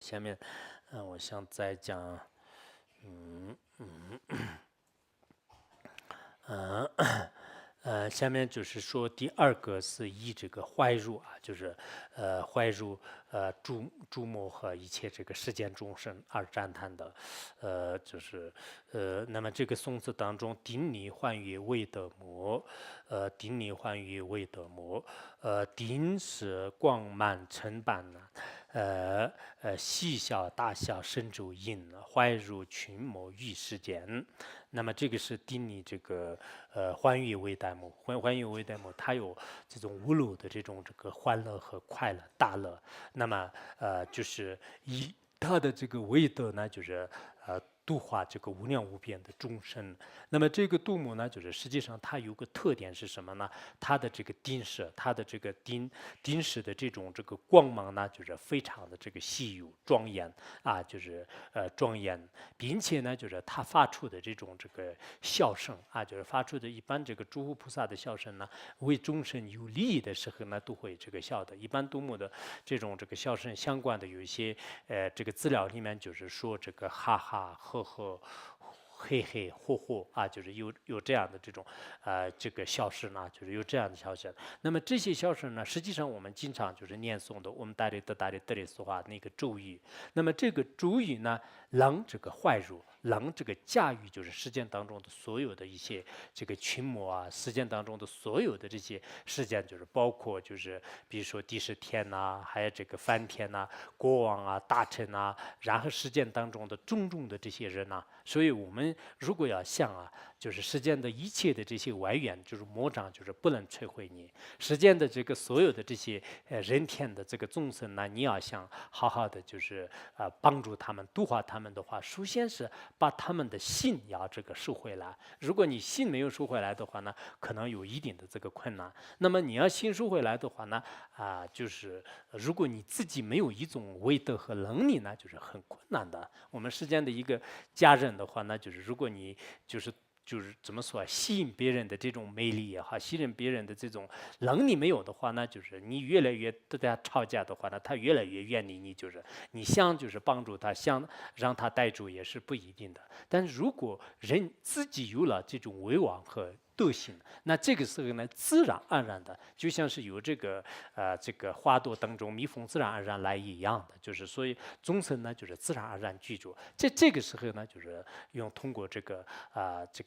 下面，我想再讲，嗯嗯下面就是说第二个是以这个坏入啊，就是坏入诸魔和一切这个世间众生而赞叹的，就是那么这个颂词当中，顶礼唤于未得摩，顶礼唤于未得摩，顶是光满成般呢，细小大小身主印，坏入群魔于世间。那么这个是定你这个欢愉为代目，欢愉为代目，它有这种无漏的这种这个欢乐和快乐大乐。那么就是以它的这个为德呢，就是度化这个无量无边的众生。那么这个度母呢，就是实际上它有个特点是什么呢？它的这个丁舍，它的这个丁舍的这个光芒呢，就是非常的这个稀有庄严啊，就是庄严，并且呢，就是它发出的这个笑声啊，就是发出的一般这个诸佛菩萨的笑声呢，为众生有利益的时候呢，都会这个笑的。一般度母的这个笑声相关的有一些这个资料里面就是说这个哈哈呵呵。嘿嘿嚯嚯啊，就是有这样的这个笑声呢，就是有这样的笑声。那么这些笑声呢，实际上我们经常就是念诵的，我们大力的大力德里说话那个咒语。那么这个咒语呢，能这个坏入，能这个驾驭，就是世间当中的所有的一些这个群魔啊，世间当中的所有的这些事件，就是包括就是比如说第十天呐、还有这个梵天呐、国王啊、大臣啊，然后世间当中的种种的这些人呐、所以我们如果要想啊，就是世间的一切的这些外缘，就是魔障，就是不能摧毁你。世间的这个所有的这些人天的这个众生呢，你要想好好的就是帮助他们、度化他们的话，首先是把他们的心要这个收回来。如果你心没有收回来的话呢，可能有一定的这个困难。那么你要心收回来的话呢，就是如果你自己没有一种威德和能力呢，就是很困难的。我们世间的一个家人的话呢，就是如果你就是怎么说啊，吸引别人的这种魅力也好，吸引别人的这种能力没有的话呢，就是你越来越跟他吵架的话呢，他越来越远离你，就是你想就是帮助他，想让他带住也是不一定的。但是如果人自己有了这种威望和德行，那这个时候呢，自然而然的，就像是有这个花朵当中蜜蜂自然而然来一样的，就是所以众生呢，就是自然而然居住。这个时候呢，就是通过这个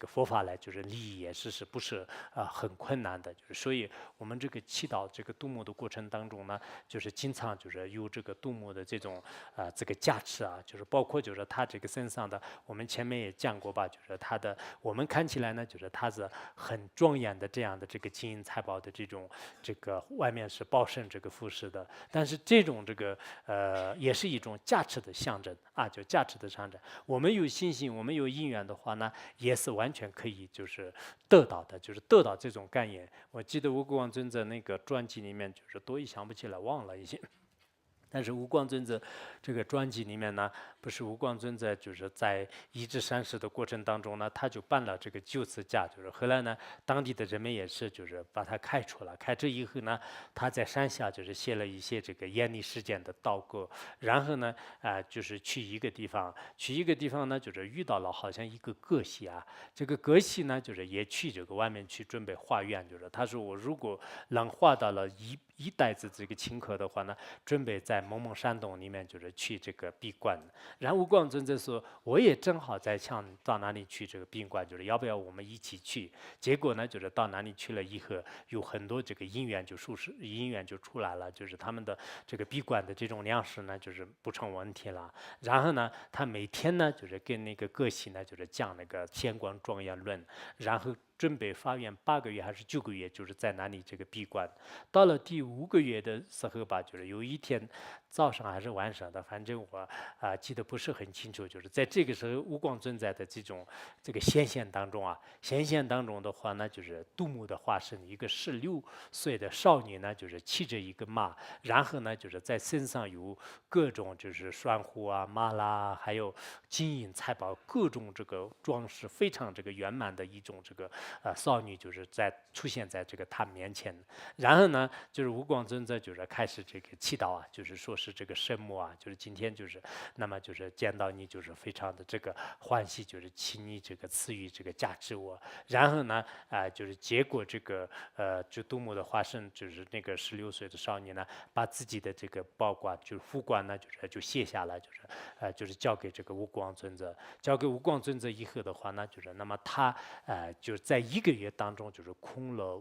佛法来就是利益也是不是很困难的，就是所以我们这个祈祷这个度母的过程当中呢，就是经常就是有这个度母的这种这个加持啊，就是包括就是他这个身上的，我们前面也讲过吧，就是他的我们看起来呢，就是他是很庄严的这样的这个金银财宝的这个外面是报胜这个服饰的，但是这种也是一种价值的象征啊，就价值的象征。我们有信心，我们有因缘的话呢，也是完全可以就是得到的，就是得到这种概念。我记得吴国光尊者那个传记里面，就是都想不起来，忘了已经。但是无光尊者这个专辑里面呢，不是无光尊者就是在一治三世的过程当中呢，他就办了这个救慈家，就是后来呢，当地的人们也是就是把他开除了，开除以后呢，他在山下就是写了一些这个严厉事件的祷告，然后呢，就是去一个地方，呢，就是遇到了好像一个葛西啊，这个葛西呢，就是也去这个外面去准备化缘，就是他说我如果能化到了一袋子这个青稞的话呢。准备在某某山洞里面就是去这个闭关。然后无光尊者说，我也正好在想到哪里去这个闭关，就是要不要我们一起去？结果呢，就是到哪里去了以后，有很多这个因缘就出来了，就是他们的这个闭关的这种粮食呢，就是不成问题了。然后呢，他每天呢，就是跟那个各系呢，就是讲那个仙观庄严论，然后准备发愿8个月还是9个月，就是在那里这个闭关。到了第5个月的时候吧，就是有一天早上还是晚上的，反正我记得不是很清楚。就是在这个时候，无光尊在的这个显现当中啊，显现当中的话呢，就是杜牧的化身，一个16岁的少女呢，就是骑着一个马，然后呢，就是在身上有各种就是栓虎啊、马拉，还有金银财宝，各种这个装饰非常这个圆满的一种这个少女，就是出现在这个他面前。然后呢，就是无光尊者就是开始这个祈祷啊，就是说是这个圣母啊，就是今天就是那么就是见到你就是非常的这个欢喜，就是请你这个赐予这个加持我。然后呢就是结果这个就杜牧的化身就是那个16岁的少年呢，把自己的这个包冠就是副冠呢就卸下来，就是交给这个无光尊者。交给无光尊者以后的话呢，就是那么他就是在1个月当中，就是空了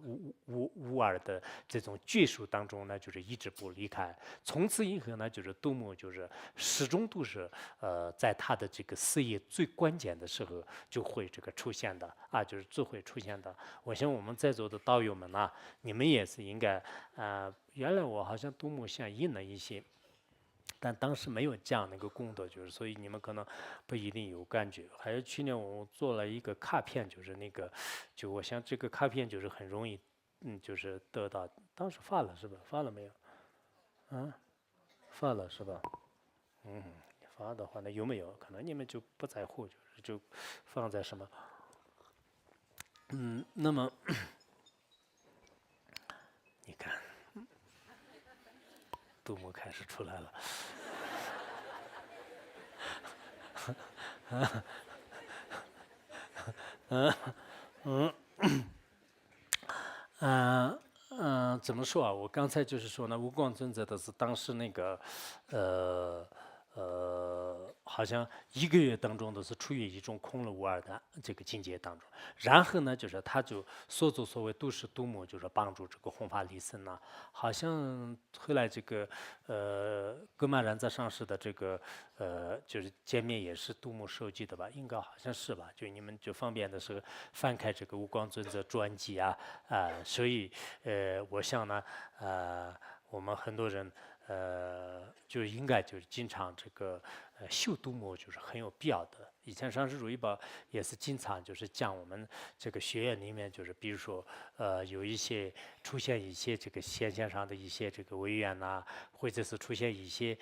无二的这种眷属当中呢，就是一直不离开。从此以后呢，就是杜牧就是始终都是在他的这个事业最关键的时候就会这个出现的啊，就是就会出现的。我想我们在座的道友们啊，你们也是应该原来我好像杜牧像印了一些。但当时没有这样的一个工作，就是所以你们可能不一定有感觉。还有去年我做了一个卡片，就是那个，就我想这个卡片就是很容易，就是得到。当时发了是吧？发了没有？发了是吧？发的话，那有没有？可能你们就不在乎，就放在什么？那么你看，杜牧开始出来了。怎么说啊？我刚才就是说呢，无光尊者的是当时那个，好像1个月当中都是处于一种空了无二的这个境界当中。然后呢，就是他就所作所为都是杜牧，就是帮助这个弘法利生呐。好像后来这个格玛然在上师的这个就是见面也是杜牧收集的吧？应该好像是吧？就你们就方便的时候翻开这个无光尊者传记啊所以我想呢我们很多人就应该就是经常这个修杜牧就是很有必要的。以前上师如意宝也是经常就是讲我们这个学院里面就是比如说有一些出现一些这个现象上的一些这个违缘呐，或者是出现一些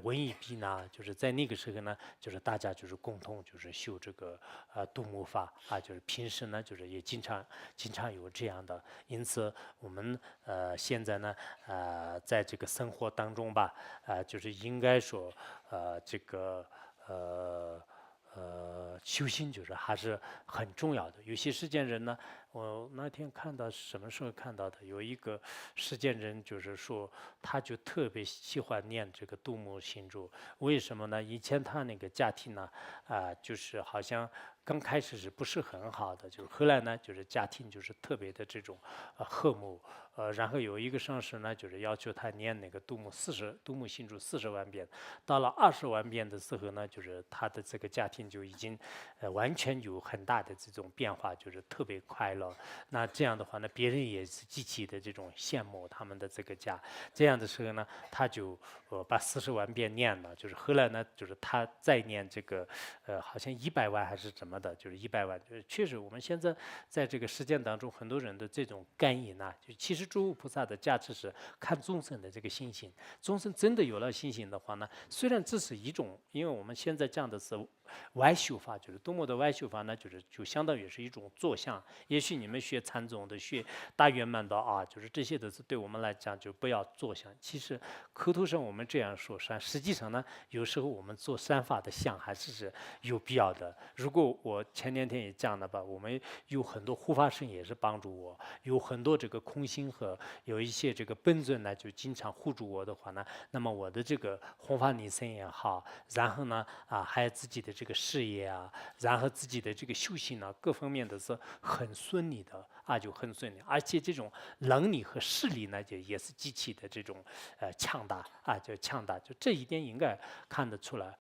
文艺病呐，就是在那个时候呢，就是大家就是共同就是修这个杜牧法啊，就是平时呢就是也经常有这样的。因此我们现在呢在这个生活当中吧就是应该说这个修行就是还是很重要的。有些实践人呢，我那天看到什么时候看到的？有一个实践人就是说，他就特别喜欢念这个杜牧行注。为什么呢？以前他那个家庭呢，就是好像刚开始是不是很好的，就是后来呢，就是家庭就是特别的这种和睦。然后有一个上师呢，就是要求他念那个杜牧行注40万遍。到了20万遍的时候呢，就是他的这个家庭就已经完全有很大的这种变化，就是特别快乐。那这样的话呢，别人也是极其的这种羡慕他们的这个家。这样的时候呢，他就把40万遍念了。就是后来呢，就是他再念这个好像100万还是怎么的，就是100万。就是确实我们现在在这个实践当中，很多人的这种感应啊，就其实诸菩萨的价值是看众生的这个心性。众生真的有了心性的话呢，虽然这是一种，因为我们现在讲的是歪修法，就是杜牧的歪修法呢，就相当于是一种坐像。也许你们学禅宗的、学大圆满的啊，就是这些都是对我们来讲就不要坐像。其实口头上我们这样说善，实际上呢，有时候我们做善法的像还是有必要的。如果我前2天也讲了吧，我们有很多护法神也是帮助我，有很多这个空心和有一些这个本尊呢，就经常护助我的话呢，那么我的这个弘法利生也好，然后呢还有自己的这个事业啊，然后自己的这个修行呢，各方面都是很顺利的就很顺利。而且这种能力和势力呢，就也是极其的这种强大就强大，就这一点应该看得出来。